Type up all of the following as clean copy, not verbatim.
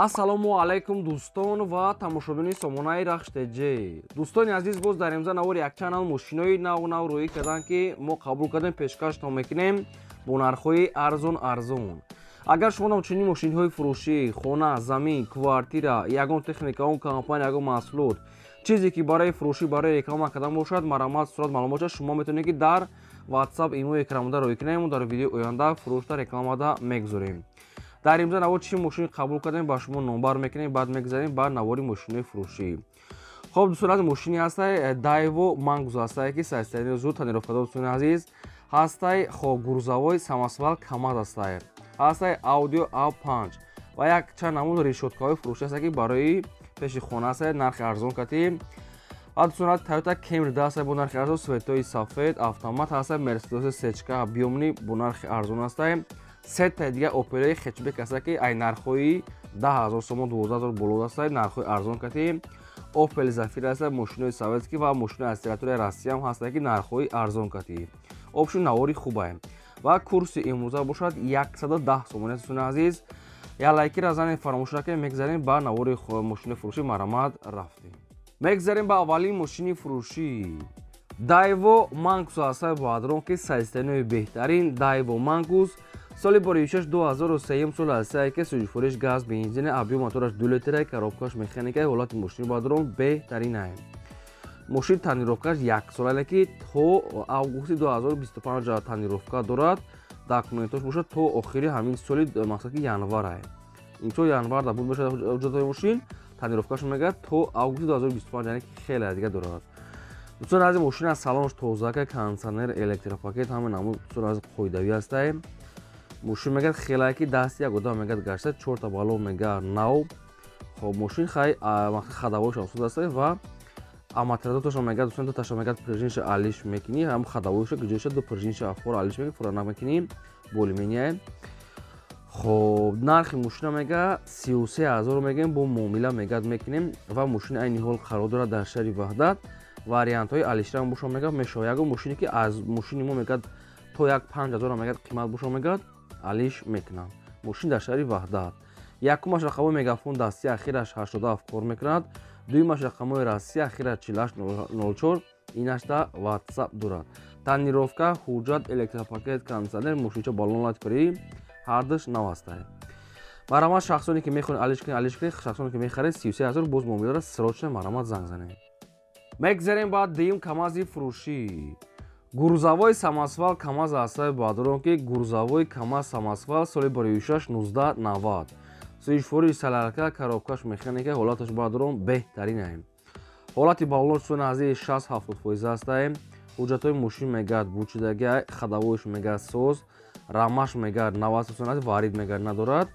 ассалому алайкум дӯстон ва тамошобини сомонаи рахштеҷе. Дӯстони азиз, боз дар имза навори як чанал мошинои нав рӯӣ карданд ки мо қабул кардем пешкаштон мекунем бо нархҳои арзон. Агар шумо ном чунин мошинҳои фурӯшӣ, хона, замин, квартира, ягон техника, он компания, ягон маҳсулот, чизе ки барои фурӯшӣ, барои реклама кардан бошад, марамат, сурат, маълумот бошад, шумо метавонед ки дар WhatsApp имо экранмода рӯй кунем, дар видеои оянда фурӯшта рекламада мегузорем. дар имза навор чӣ мошини қабул кардем ба шумо номбар мекунем, баъд мегзарем ба навори мошинои фурӯшӣ. Хоб дӯстон азиз, мошини ҳастай Daiwo Mango ҳастай ки сайстарини зуд танировкадор дӯстони азиз ҳастай хоб гурзавой самосвал КамАЗ ҳастай. ҳастай Audio A5 ва як чанд намуд решёткаҳои фурӯшӣ ҳастай ки барои пеши хона ҳастай, нархи арзон катӣ. ва дӯстон азиз, Toyota Camry ҳастай бо нархи арзон, светои сафед автомат ҳастай, Mercedes сечка объёмни бо нархи арзон ҳастай. Сетта дига Opel хетчбек ҳастай ки ай нархҳои 10,000 сомон 12,000 боло ҳастай, нархҳои арзон катӣ. Opel Zafira ҳастай, мошинои советскӣ ва мошинои акселератораи Россия ҳам ҳастай ки нархҳои арзон катӣ. Обшун навори хубай ва курси имрӯза бошад 110 сомон аст. Дӯстони азиз, я лайкира занед, фаромӯш накунед. Мегзарем ба навори мошини фурӯшӣ марамат рафтем. Мегзарем ба аввалин мошини фурӯшӣ Daiwo Mango ҳастай бо адронки сайзтарини беҳтарин. Daiwo Mango соли бори 2006-2003 сол ҳастай ки суҷфуриш газ бензин, объём мотораш 2 литра, коробкаш механика, ҳолати мошини бо адрон беҳтарин аст. мошин танировкаш 1 сола ки то августи 2025 танировка дорад. Документош бошад то охири ҳамин соли, мақсад ки январ аст. имсол январ да буд бошад ҳуҷҷатои мошин, танировкаш мегӯяд то августи 2025, яъне ки хеле дига дорад. дӯстон азиз, мошина салонш тозака, кондитсионер, электропакет, ҳамин намуд дӯстон азиз қоидавӣ ҳастай. мошин мегӯяд хеле ки дасти як одам мегӯяд гашта, 4 та балон мегӯяд нав. хоб мошин хай мақсад хадавоиш осуд ҳастай ва амортизаторашон мегӯяд дӯстон дуташон мегӯяд пружинша алиш мекунӣ, ҳам хадавоиша гуҷоиша ду пружинша афор алиш мекунӣ, фуранак мекунӣ, болимения. хоб нархи мошина мегӯяд 33,000 мегӯем, бо муомила мегӯяд мекунем ва мошини айни ҳол қарор дорад дар шаҳри Ваҳдат. вариантҳои алишрам бошон мегӯяд мешавад. ягон мошине ки аз мошини мо мегӯяд то 5000 мегӯяд қимат бошон мегӯяд алиш мекунанд. мошин дар шаҳри Ваҳдат. якумаш рақамои мегафон дастӣ, ахираш 87 кор мекунад. дуюмаш рақамои расӣ, ахираш 4804, инаш да WhatsApp дорад. танировка, ҳуҷҷат, электропакет, кондитсионер, мошинча балон латифарӣ ҳардаш нав ҳастай. марамат шахсоне ки мехоҳед алиш кунед, шахсоне ки мехаред 33000 боз муомила срочно марамат занг занед. мегзарем ба дуюм КамАЗи фурӯшӣ гурзавои самосвал КамАЗ ҳастай бо адронки гурзавои КамАЗ самосвал соли бори 1990. суҷфуриш саларка, коробкаш механика, ҳолаташ бо адрон беҳтарин аст. ҳолати балонш дӯстон азиз 60-70% ҳастай. ҳуҷҷатҳои мошин мегӯяд бучидаги, хадавоиш мегӯяд соз, рамаш мегӯяд 90 дӯстон азиз, варид мегӯяд надорад.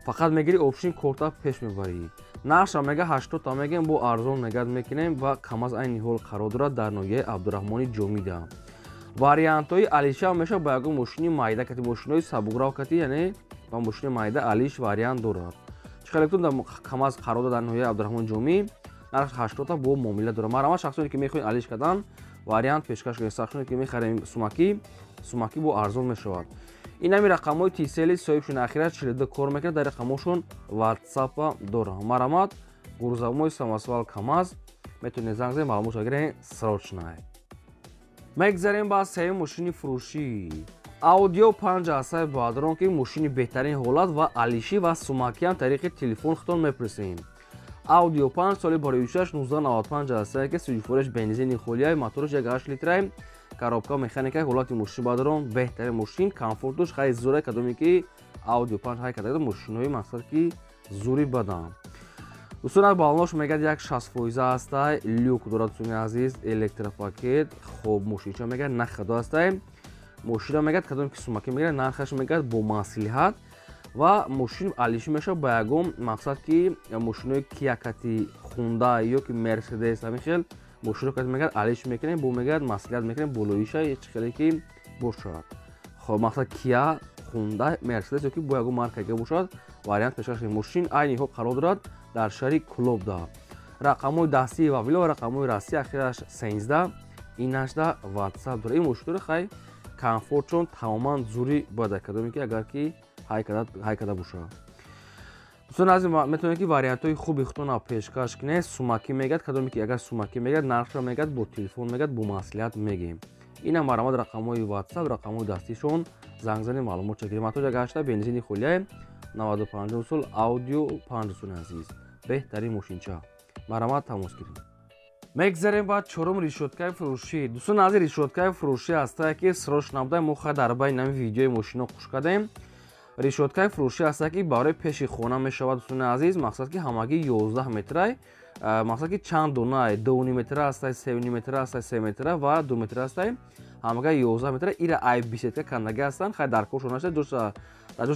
фақат мегири опшини корта пеш мебарӣ. нархша мега 80 та мегем, бо арзон мегӯяд мекунем ва КамАЗ айни ҳол қарор дорад дар ноҳияи Абдураҳмони Ҷомида. вариантҳои алиша мешавад ба ягон мошини майда кати, мошинои сабукрав кати, яъне ба мошини майда алиш вариант дорад. чихелектон дар КамАЗ қарор дорад дар ноҳияи Абдураҳмони Ҷомӣ, нархш 80 та бо муомила дорад. марамат шахсоне ки мехоҳед алиш кардан вариант пешкаш кунед. шахсоне ки мехарем сумакӣ бо арзон мешавад. ин ҳамин рақамҳои тисели соҳибшон ахира 42 кор мекунад. дар рақамҳошон WhatsApp дорад. марамат гурзавои самосвал КамАЗ метавонед занг занед, маълумот гиред срочно. мегзарем ба сеюм мошини фурӯшӣ Audio 5 ҳастай бо адронки мошини беҳтарин ҳолат ва алишӣ ва сумакиам тариқи телефон хитон мепурсем. Audio 5 соли бори 1995 ҳастай ки суҷфуриш бензини холияи, мотораш 1.8 литра, коробка механика, ҳолати мошин бо адрон беҳтарин мошин, комфортуш хай зура кадоме ки Audio 5 хай кадаги мошинои мақсад ки зури бадан. дӯстон балонош мегӯяд 60% ҳастай, люк дорад дӯстони азиз, электропакет, хоб мошинча мегӯяд нахадо ҳастай. мошина мегӯяд кадоме ки сумакӣ мегӯяд, нархаш мегӯяд бо маслиҳат ва мошин алишӣ мешавад ба ягон мақсад ки мошинои Kia кати, Hyundai ё ки Mercedes ҳамин хел мошино кати мегӯяд алиш мекунем, бо мегӯяд маслиҳат мекунем болоиша чихеле ки бошад. хоб мақсад Kia, Hyundai, Mercedes ё ки бо ягон маркаге бошад вариант пешкаш кунем. мошин айни ҳол қарор дорад дар шаҳри Клобда. рақамҳои дастии вавило ва рақамҳои расӣ ахираш 13, инаш да WhatsApp дорад. ин мошинро хай комфортшон тамоман зури бада кадоме ки агар ки ҳай када бошад. دوستان عزیز میتونه که وارینت های خوبی خودتون پیشکش کنه. سوماکی میگد کدومی که اگر سوماکی میگد نرخ میگد با تلفن میگد با مصلحت میگیم. اینا مرامد رقمای واتساپ رقمای دستیشون زنگ زنی معلومات چگیری ماتوجا گشته بنزینی خولیه 95 اصول اودیو 5 عزیز بهترین ماشینچا مرامت تماس گیرید. میگذاریم بعد چهارم ریشوتکای فروشی. دوستان عزیز ریشوتکای فروشی هست که سروش نبوده مخ در بین نمی ویدیو ماشینا خوش کردیم. ریشوتکای فروشی هست که برای پیش خونه می شود دوستان عزیز. مقصد که همگی 11 متره، مقصد که چند دونه 2.5 متر است، 3.5 متر است، 3 متر و 2 متر است. همگی 11 متره. ایرا ای 20 کندگی هستن. خیلی در کارشون نشه دوست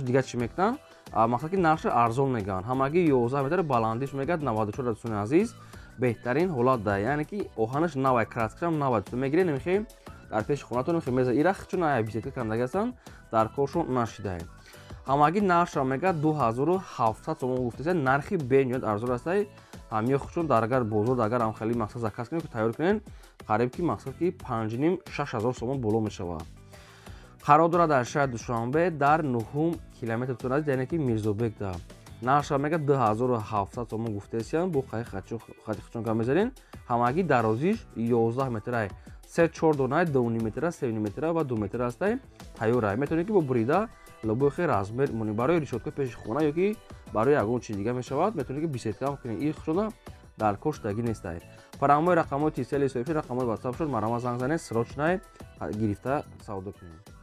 دیگه چی میکنن؟ مقصد که نقش ارزان میگن. همگی 11 متر بلندیش میگد 94 دوستان عزیز. بهترین حالت داره، یعنی که اوهانش نوای کراتکشم نوای تو میگیره نمیخویم در پیش خونتون نمیخویم میز ایرخ چون ای 20 کندگی هستن در کارشون نشده. همگی نرخش میگه 2700 تومان گفته نرخی بنیاد ارزان است. همه خودشون در اگر بزرگ اگر هم خیلی مقصد زکات کنین که تیار کنین قریب که مقصد که 5.5-6000 تومان بالا میشوه. قرار داره در شهر دوشنبه در 9 کیلومتر تونست یعنی که میرزابک ده. نرخش میگه 2700 تومان گفته است. با خودشون کم میذارین همگی درازیش 11 متره 3-4 دونه 2.5 متر 3.5 متر و 2 متر است. تیار میتونید که با بریده لبو خیر رزمر مونی برای ریشوتکا پیش خونه یا که برای اگه چیز دیگه میشود میتونید که 20 کم کنید. این خودشون در کش تگی نیست. فراموی رقم‌های تیسل سویفی رقم‌های واتساپ شد مرام زنگ زنید سروچنای گرفته سودا کنید.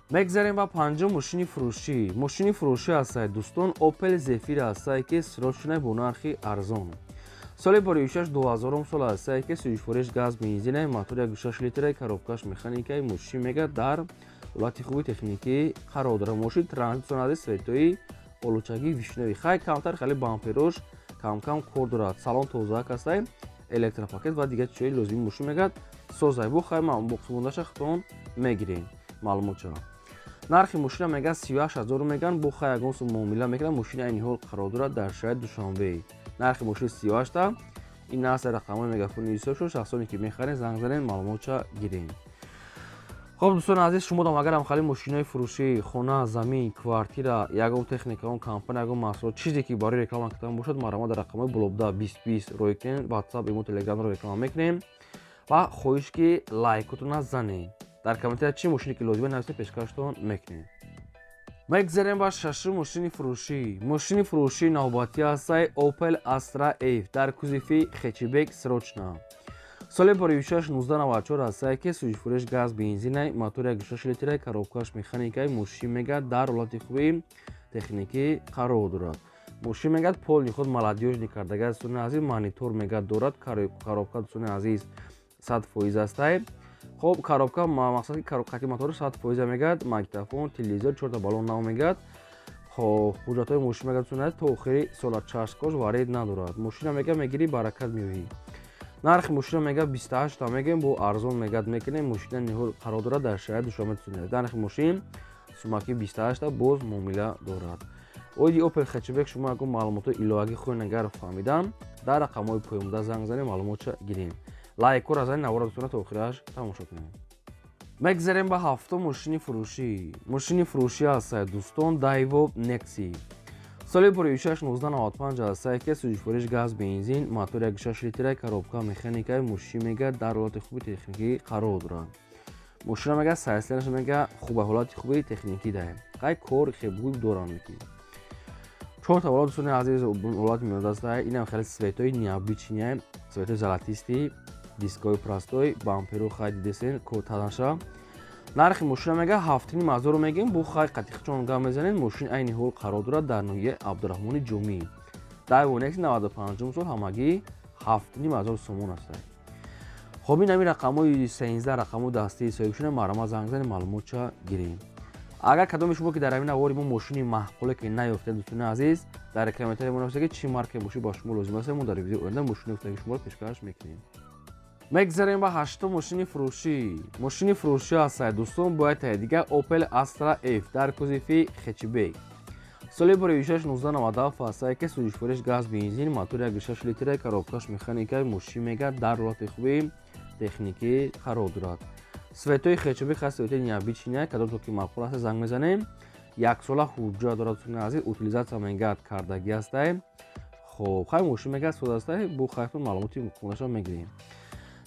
میگذاریم با پنجم ماشین فروشی. ماشین فروشی هست دوستان اوپل زفیر هست که سروچنای با نرخ ارزان. سال باریوشش 2000 سال است که سویش فروش گاز بنزین موتور 1.6 لیتر کاروبکاش مکانیکی ماشین میگه در ولایت خوبی تکنیکی قرار داره. ماشین ترانزیت سناده سویتوی اولوچگی ویشنوی خیلی کمتر خیلی بامپروش کم کار دارد. سالن توزیع است الکتروپاکت و دیگه چیزی لازم ماشین میگه سوزای بو خیلی بوکس مونداش خودتون میگیرین معلومات چرا. نرخ ماشین میگه 38000 میگن بو خیلی اگونس معامله میکنن. ماشین این حال قرار دارد در شهر دوشنبه. نرخ ماشین 38 تا. این است رقم مگافون ایسوشو شخصانی که میخرین زنگ زنین معلومات چا گیرین. خب دوستان عزیز شما دام اگر هم خالی ماشینای فروشی خونه زمین کوارتیرا یگو تکنیکا اون کمپانی یگو محصول چیزی که برای رکلام کردن باشد ما در رقم بلوبدا 2020 روی کنین واتساپ ایمو تلگرام رو رکلام میکنیم و خواهش که لایکتون نزنین در کامنت چی ماشینی که لازمه نوشته پیشکشتون میکنیم. میگذاریم با ششم ماشین فروشی. ماشین فروشی نوباتی است اوپل استرا اف در کوزیفی خچیبک سروچنا. سال باریوشش 1994 است که سویش فروش گاز بنزین موتور 1.6 لیتر کاروبکاش مکانیکی ماشین میگه در ولایت خوبی تکنیکی قرار دارد. ماشین میگه پول خود ملادیوش نکردگی است عزیز مانیتور میگه دارد کاروبکا دوستان عزیز 100% است. خب کاروبکا مقصد که کاروبکا موتور 100% میگه مایکروفون تلویزیون 4 تا بالون نام میگه. خب حجتای ماشین میگه دوستان تا آخری سال چارجکش وارد ندارد. ماشین میگه میگیری برکت میوی. نرخ ماشین میگه 28 تا میگیم با ارزان میگه میکنیم. ماشین نیهو قرار داره در شهر دوشنبه تونید. نرخ ماشین سوماکی 28 تا باز معامله دارد. اوی اوپل خچبک شما اگه معلومات ایلاگی خود نگر فهمیدم در رقمای پایموده زنگ زنید معلومات گیرین. لایک و رزن نوارد دوستان تا آخرش تماشا کنید. میگذاریم با هفتم ماشین فروشی. ماشین فروشی هست دوستان دایو نکسی. سال باریوشش 1995 است که سویش فروش گاز بنزین موتور 1.6 لیتر کاروبکا مکانیکی ماشین میگه در حالت خوبی تکنیکی قرار دارد. ماشین میگه سایسلش میگه خوب حالت خوبی تکنیکی داره. خیلی کار خوبی دوران میکنه. 4 تا ولاد دوستان عزیز ولاد میاد است. اینم خیلی سویتای نیابیچینه سویت زلاتیستی دیسکوی پراستوی بامپرو خیلی دیدین کوتادانشا. نرخ ماشین میگه 7.5 رو میگیم بو خیلی قطعیشون گام میزنین. ماشین این حال قرار دارد در نویه عبدالرحمن جومی دایونکس 95 سال همگی 7.5 سومون است. خب این همین رقمای 13 رقمو دستی سایشون مرام زنگ زنید معلومات چا گیرین. اگر کدوم شما که در همین اوری ماشینی معقوله که نیافته دوستان عزیز در کامنت منوشته که چی مارک ماشین با شما لازم است ما در ویدیو آینده ماشین که شما پیشکش میکنیم. میگذاریم با هشتم ماشین فروشی. ماشین فروشی است دوستان باید دیگه اوپل استرا اف در کوزیفی خچیبک. سال باریوشش 1997 است که سویش فروش گاز بنزین موتور 1.6 لیتر کاروبکاش مکانیکی ماشین میگه در حالت خوبی تکنیکی قرار دارد. سویتوی خچیبک هست سویت نیابیچینه کدوم تو که معقول است زنگ میزنیم. 1 сола ҳуҷҷат дорад. Дӯстони азиз, утилизатсия мегӯяд кардагӣ астае. хоб хай мошин мегӯяд сода астае. Бо хайтон маълумоти хунашро мегирем.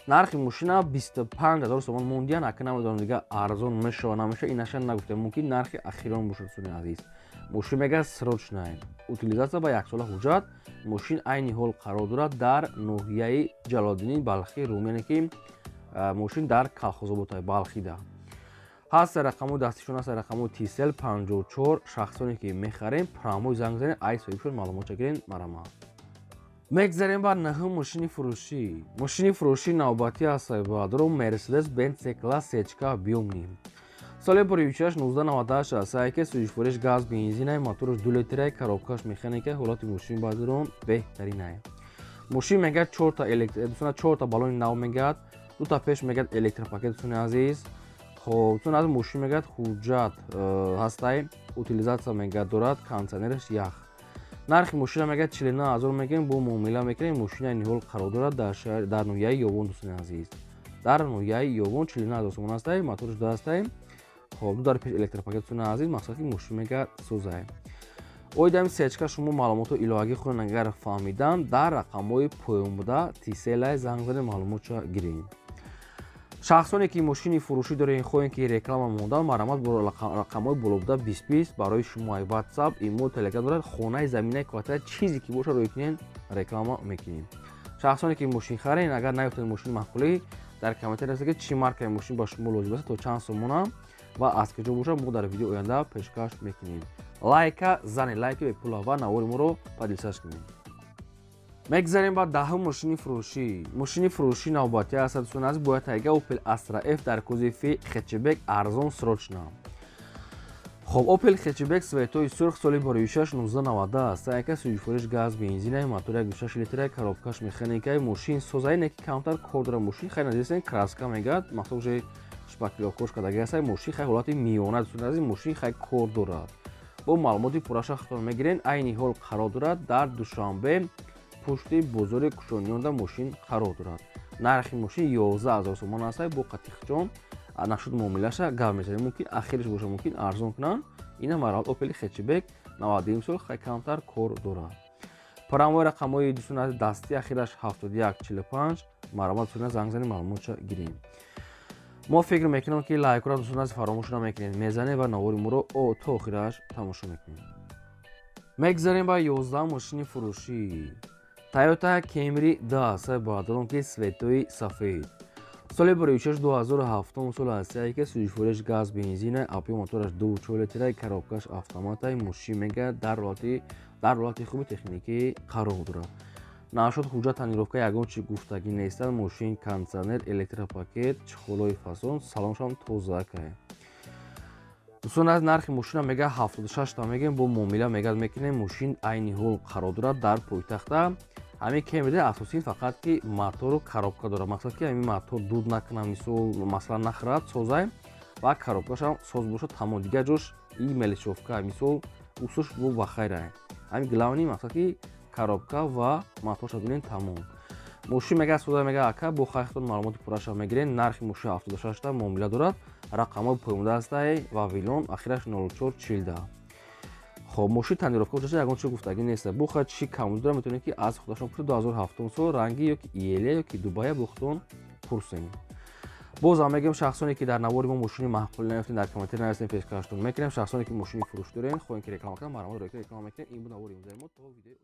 нархи мошина 25 000 сомон мондиян. Ака намедонам дига арзон мешава намеша, инаша нагуфтем. Мумкин нархи ахирон бошад. Дӯстони азиз, мошин мегӯяд срочная, утилизатсия ба 1 сола ҳуҷҷат. мошин айни ҳол қарор дорад дар ноҳияи Ҷалолиддини Балхи Румияне ки мошин дар Колхозобод Балхида ҳаст. Рақамои дастишон аст, рақамои TCL 54. шахсоне ки мехарем промои занг занед, ай соҳибшон маълумотро гирен. Марама мегзарем ба наҳум мошини фурӯшӣ. мошини фурӯшӣ навбатӣ аст. баъдро Mercedes-Benz C-Class сечка биёмнем. соли боривичаш 1998 аст. Сайке сӯзишвориш газ бензинай, мотораш 2 литраи, коробкаш механика. ҳолати мошини баъдро беҳтаринае. мошин мегӯяд 4 та баллони нав мегӯяд, 2 та пеш мегӯяд электропакет. Дӯстони азиз, хоб дӯстони азиз, мошин мегӯяд ҳуҷҷат ҳастай, утилизатсия мегӯяд дорад, кондитсионераш ях. нархи мошина мегӯяд 49 000 мегӯем. бо муомила мекунем. мошина айни ҳол қарор дорад дар ноҳияи Ёвон. Дӯстони азиз, дар ноҳияи Ёвон 49 000 сомон астае. мотораш 2 астае. хоб 2 дар пеш электропакет. Дӯстони азиз, мақсад ки мошин мегӯяд сӯзае. оидами сечка шумо маълумотро иловагӣ хӯрен. агар фаҳмидан дар рақамҳои поёнбуда TCL занг занед, маълумотро гирем. шахсоне ки мошини фурӯшӣ дорен, хоҳем ки реклама мондан, марҳамат бо рақамҳои болобуда 20 барои шумои WhatsApp, имо, Telegram дорад. хонаи, заминаи, квартира, чизе ки боша рӯй кунен, реклама мекунем. шахсоне ки мошин харен, агар наёфтед мошини маъқулӣ, дар комментар нависед ки чӣ маркаи мошин ба шумо лозим аст, то чанд сомона ва аз куҷо боша, мо дар видеои оянда пешкаш мекунем. лайка зане, лайки бепула ва навори моро падилсаш кунем. мегзарем ба даҳум мошини фурӯшӣ. мошини фурӯшӣ навбатӣ аст. дӯстони азиз, бояд тайга Opel Astra F дар кузови Хетчбек арзон срочна. хоб Opel Хетчбек светои сурх соли боривичаш 1990 аст. сайка сӯзишвориш газ бензинай, мотори 1.6 литраи, коробкаш механикаи. мошин созаи ки камтар кор дорад. мошин хай назисен краска мегӯяд, махсуси шпаклёвкош кардаги аст. мошин хай ҳолати миёна. дӯстони азиз, мошин хай кор дорад. бо маълумоти пурраша худтон мегирен. айни ҳол қарор дорад дар Душанбе пушти бозори Кушонёнда мошин қарор дорад. нархи мошин 11 000 сомон аст. бо қатиқҷон нашуд муомилаша гап мезанем. мумкин ахириш боша, мумкин арзон кунанд. ина марҳамат Opel Хетчбек 92 сол хай камтар кор дорад. промои рақамҳои дӯстони азиз дастӣ ахираш 7145. марҳамат дӯстони занг занед, маълумотро гирем. мо фикр мекунам ки лайкро дӯстони азиз фаромӯш намекунед. мезанед ва навори моро то охираш тамошо мекунед. мегзарем ба 11 мошини фурӯшӣ. Toyota Camry аст. баъдон ки светои сафед. соли боривичаш 2007 сол аст. ки сӯзишвориш газ бензина, апи мотораш 2.4 литраи, коробкаш автоматай. мошин мегӯяд дар ҳолати хуби техникӣ қарор дорад. нашуд ҳуҷҷат тонировка ягон чӣ гуфтагӣ нестад. мошин кондитсионер, электропакет, чихолҳои фасон, салоншам тозаакае. дӯстони азиз, нархи мошина мегӯяд 76 та мегӯем. бо муомила мегӯяд мекунем. мошин айни ҳол қарор дорад дар пойтахта. ҳамин Camry асосӣ фақат ки мотору коробка дорад. мақсад ки ҳамин мотор дуд накунад, мисол масалан нахӯрад, созай ва коробкашам соз бошад. тамом дигар ҷош и мелишовка, мисол усуш бо бахайрае. ҳамин главни мақсад ки коробка ва моторша бинен тамом. мошин мегӯяд соза, мегӯяд ака. бо хайхтон маълумоти пурраша мегирен. нархи мошин 76 та муомила дорад. рақамҳои поёнда астае. вавилон ахираш 0440. хоб мошин тонировка ҷоша ягон чӣ гуфтагӣ неста. бухад чӣ камуз дорад, метавонед ки аз худашон пурсед. 2007 сол ранги ё ки иелия ё ки дубая бо худтон пурсем. бозам мегӯям шахсоне ки дар навори мо мошини маъқул наёфтем, дар комментар нависем, пешкаштон мекунем. шахсоне ки мошини фурӯш дорен, хоҳем ки реклама кунанд, марҳамат реклама мекунем. ин бу навори имзои мо. то видеои